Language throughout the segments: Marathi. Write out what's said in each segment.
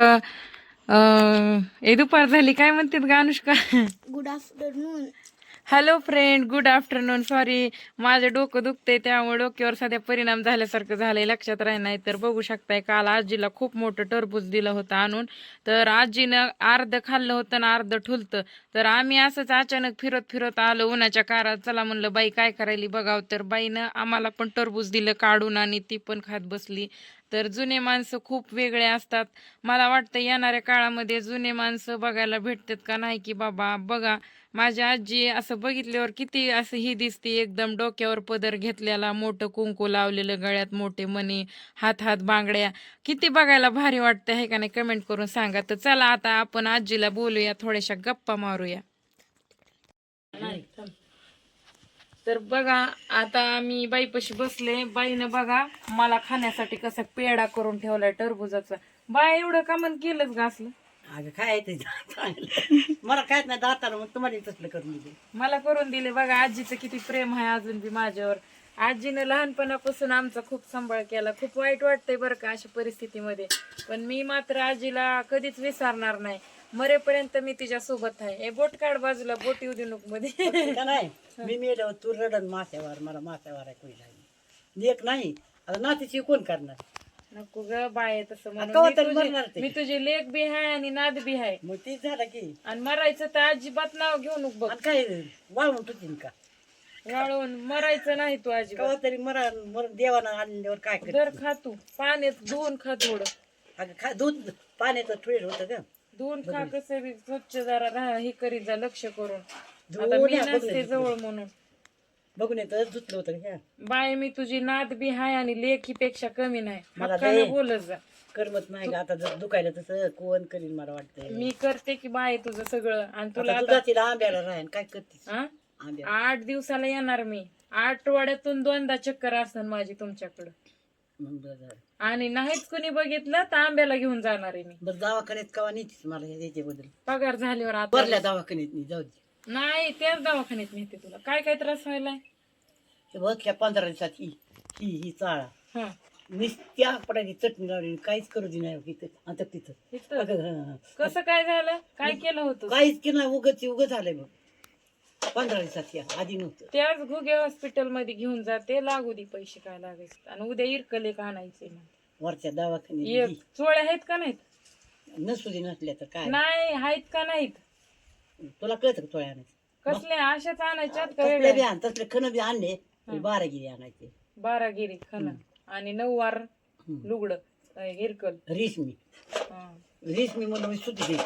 ए दुपार झाली काय म्हणतात ग Anushka? Good afternoon. Hello friend, good afternoon. Sorry, माझं डोकं दुखतंय त्यामुळे डोक्यावर सध्या परिणाम झाल्यासारखं झालंय, लक्षात राही नाही. तर बघू शकताय, काल आजीला खूप मोठं टरबूज दिलं होतं आणून. तर आजीनं अर्ध खाल्लं होतं ना अर्ध ठुलतं. तर आम्ही असंच अचानक फिरत फिरत आलो उन्हाच्या कारात. चला म्हणलं बाई काय करायली बघावं. तर बाईनं आम्हाला पण टरबूज दिलं काढून आणि ती पण खात बसली. तर जुने माणसं खूप वेगळे असतात. मला वाटतं येणाऱ्या काळामध्ये जुने माणसं बघायला भेटतात का नाही की बाबा. बघा, माझी आजी असं बघितल्यावर किती असं ही दिसते, एकदम डोक्यावर पदर घेतलेला, मोठं कुंकू लावलेलं, गळ्यात मोठे मणी, हात हात बांगड्या, किती बघायला भारी वाटतं आहे का नाही, कमेंट करून सांगा. तर चला आता आपण आजीला बोलूया, थोड्याशा गप्पा मारूया. तर बघा, आता मी बाईपाशी बसले. बाईनं बघा मला खाण्यासाठी कसा पेढा करून ठेवलाय टरबुजाचा. बाय एवढं का मन केलंच का असलं? अगं काय ते चांगलं मला कायच नाही दाताला मग तुम्हाला तसलं करून दिले. मला करून दिले. बघा आजीचं किती प्रेम आहे अजून बी माझ्यावर. आजीनं लहानपणापासून आमचा खूप सांभाळ केला. खूप वाईट वाटतंय बरं का अशा परिस्थितीमध्ये, पण मी मात्र आजीला कधीच विसरणार नाही. मरेपर्यंत मी तिच्या सोबत आहे. हे बोट काढ बाजूला, बोट येऊ दे नको मध्ये. का नाही मी मेल्यावर तू रडन माथ्यावर, मला माथ्यावर आहे कोणी नाही लेख नाही. आता नातीची कोण करणार? नको ग बाय तसं म्हणून. कवा मी तरी तुझी- मरणार ते. मी तुझी लेक बी आहे आणि नाद बी आहे. मग तीच झालं की. आणि मरायचं तर अजिबात नाव घेऊ नको बघ. आणि काय वाळवून तुझीन का? वाळून मरायचं नाही तू अजिबात. कवा तरी मरण देवाना आणल्यावर काय कर? दर खा तू, पाण्यात धुवून खा थोडं. अगं खा दूध पाण्याचं ठुळेल होतं का? धुवून खा, कसं बी स्वच्छ जरा राहा, हे करीत जा लक्ष करून. धुवून आता मी या, नसते बघून जवळ म्हणून. बघून येतं धुतलं होतं ह्या बाय मी तुझी नाद बी हाय आणि लेखीपेक्षा कमी नाही. मला हक्कानं दे. बोलत जा. करमत नाही का आता जर दुखायला तसं कोण करीन मला वाटतंय. मी करते की बाय तुझं सगळं. आणि तुला आता आता दुधातील आंब्याला राहीन काय करतेस? हा? आंब्या 8 दिवसाला येणार मी. आठवड्यातून 2दा चक्कर असणार माझी तुमच्याकडं. मग बरं. आणि नाहीच कुणी बघितलं तर आंब्याला घेऊन जाणार आहे मी. बरं दवाखान्यात कवा नेतीस मला याच्याबद्दल? पगार झाल्यावर आता. भरल्या दवाखान्यात नाही जाऊ दे. नाही, त्याच दवाखान्यात नेते तुला. काय काय त्रास व्हायलाय? ते बघ ह्या 15 दिवसात ही ही ही चाळा हा नुसत्या पडायची चटणी लावली काहीच करू दे नाही इथं आता तिथं. इथं? अगं, हं, हं. कसं काय झालं? काय केलं होतं? काहीच केलं नाही उगच झालंय बघ 15 दिवसात या आधी नव्हतं. त्याच घुगे हॉस्पिटल मध्ये घेऊन जाते, लागू दे पैसे काय लागायचे. आणि उद्या इरकले का आणायचे वरच्या दवाखान्यात एक चोळ्या आहेत का नाहीत? नसू दे नसल्या तर काय नाही आहेत का नाहीत? तुला कळतं का थोड्या आणायचं? कसल्या अशाच आणायच्यात का तसले वेगळ्या? बी आण तसले खण बी आणले 12 गिरी आणायचे. 12 गिरी खणा आणि 9 वार लुगड हिरकल. रेशमी हा. रेशमी म्हणून सुती दे.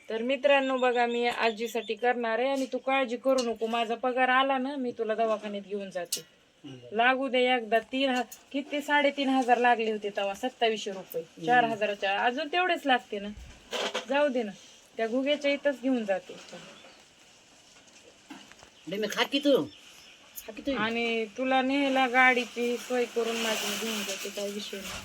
तर मित्रांनो बघा, मी आजीसाठी करणार आहे आणि तू काळजी करू नको. माझा पगार आला ना मी तुला दवाखान्यात घेऊन जाते. लागू दे एकदा. किती 3,500 लागले होते तेव्हा, 2700 रुपये. 4,000च्या अजून तेवढेच लागते ना. जाऊ दे ना, त्या घुग्याच्या इथंच घेऊन जाते. मी खाकी तू खाकी तू आणि तुला नेहला गाडीची सोय करून माझी घेऊन जाते, काही विषय नाही.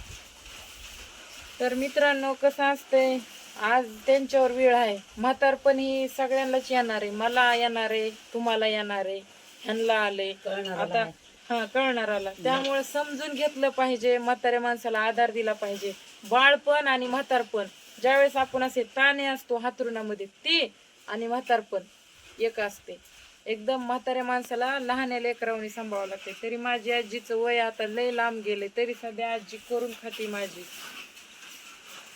तर मित्रांनो कसं असतंय, आज त्यांच्यावर वेळ आहे. म्हातारपण ही सगळ्यांनाच येणार आहे. मला येणार आहे, तुम्हाला येणार आहे, ह्यांना आले आता. हा, कळणाराला. त्यामुळे समजून घेतलं पाहिजे. म्हाताऱ्या माणसाला आधार दिला पाहिजे. बाळपण आणि म्हातारपण ज्यावेळेस आपण असे ताणे असतो हातरुणामध्ये, ते आणि म्हातारपण एक असते. एकदम म्हाताऱ्या माणसाला लहान लेकरावणी सांभाळावं लागते. तरी माझी आजीचं वय आता लय लांब गेले, तरी सध्या आजी करून खाती माझी.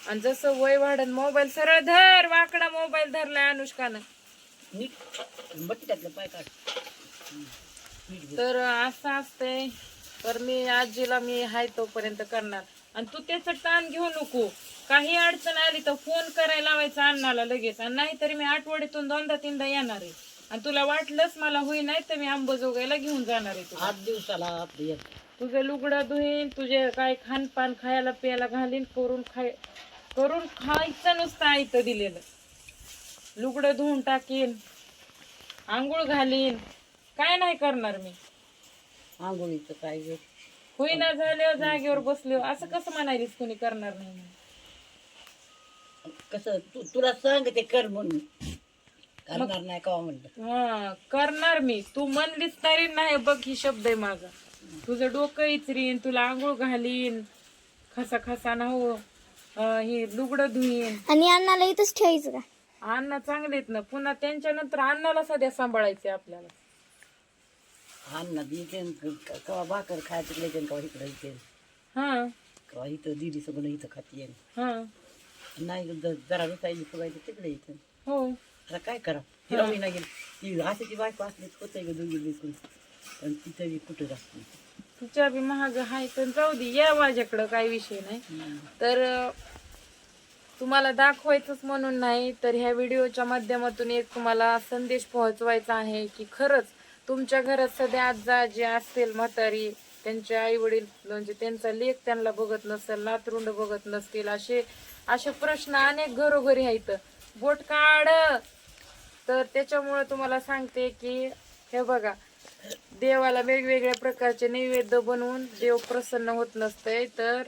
आणि जसं वय वाढत, मोबाईल सरळ धर, वाकडा मोबाईल धरलाय अनुष्कानं. बट्ट्यातलं पाय काढ. तर असं असतंय. तर मी आजीला मी हाय तोपर्यंत करणार. आणि तू त्याचं ताण घेऊ नको. काही अडचण आली तर फोन करायला लावायचा अण्णाला लगेच. आणि नाहीतरी मी आठवड्यातून 2दा-3दा येणार आहे. आणि तुला वाटलंच मला होई नाही तर मी अंबाजोगाईला घेऊन जाणार आहे तुला. 8 दिवसाला आपलं येत. तुझं लुगडं धुईन, तुझे काय खानपान खायला प्यायला घालीन, करून खायचं नुसतं आयतं दिलेलं. लुगडं धुवून टाकीन, आंघोळ घालीन, काय नाही करणार मी. आंघोळीचं काय ग? होईना झाल्यावर जागेवर बसलो असं कसं म्हणालीस कोणी करणार नाही म्हणून? कसं तुला सांग ते कर म्हणून करणार नाही का म्हणलं. हा, करणार मी. तू म्हणलीस तरी नाही. बघ ही शब्द आहे माझा. तुझं डोकं इचरीन, तुला आंघोळ घालीन, खसा खसा ना हो, हे लुगडं धुईन. आणि अण्णाला इथंच ठेवायचं का? अण्णा चांगलेत ना, पुन्हा त्यांच्या नंतर अण्णाला सध्या सांभाळायचे आपल्याला. अन्न येते कवा भाकर खायचं तिकडे कवा इकडे येते हा कवा इथं दिदी सगळं इथं खाती हा नाही जरा रुसायची फुगायची तिकडे येतं. हो आता काय करा हिरावी नाही गेली ती अशी बायको असलीच होतंय का दोघी बिकून पण तिथं बी कुठं जास्त नाही. तुझ्या बी महाग हाय पण जाऊ दे, या माझ्याकडं काही विषय नाही. तर तुम्हाला दाखवायचंच म्हणून नाही तर ह्या व्हिडिओच्या माध्यमातून एक तुम्हाला संदेश पोहोचवायचा आहे की खरंच तुमच्या घरात सध्या आजा आजी असतील म्हातारी, त्यांचे आई वडील म्हणजे त्यांचा लेक त्यांना बघत नसेल, नातरुंड बघत नसतील, असे प्रश्न अनेक घरोघरी आहेत. बोट काढ. तर त्याच्यामुळे तुम्हाला सांगते की हे बघा, देवाला वेगवेगळ्या प्रकारचे नैवेद्य बनवून देव प्रसन्न होत नसतंय. तर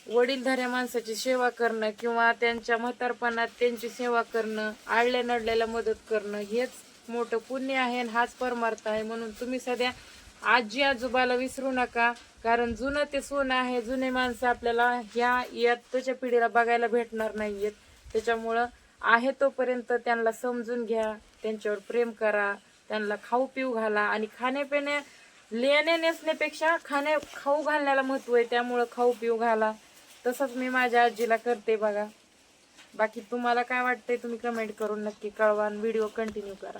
वडीलधाऱ्या माणसाची सेवा करणं किंवा त्यांच्या म्हातारपणात त्यांची सेवा करणं, आडल्या नडल्याला मदत करणं हेच मोठं पुण्य आहे आणि हाच परमार्थ आहे. म्हणून तुम्ही सध्या आजी आजोबाला विसरू नका, कारण जुनं ते सोनं आहे. जुने माणसं आपल्याला ह्या इयत्तेच्या पिढीला बघायला भेटणार नाहीयेत. त्याच्यामुळं आहे तोपर्यंत त्यांना समजून घ्या, त्यांच्यावर प्रेम करा, त्यांना खाऊ पिऊ घाला आणि खाण्यापिण्या लेणे नेसण्यापेक्षा खाऊ घालण्याला महत्व आहे. त्यामुळं खाऊ पिऊ घाला. तसंच मी माझ्या आजीला करते बघा. बाकी तुम्हाला काय वाटतंय तुम्ही कमेंट करून नक्की कळवा आणि व्हिडिओ कंटिन्यू करा.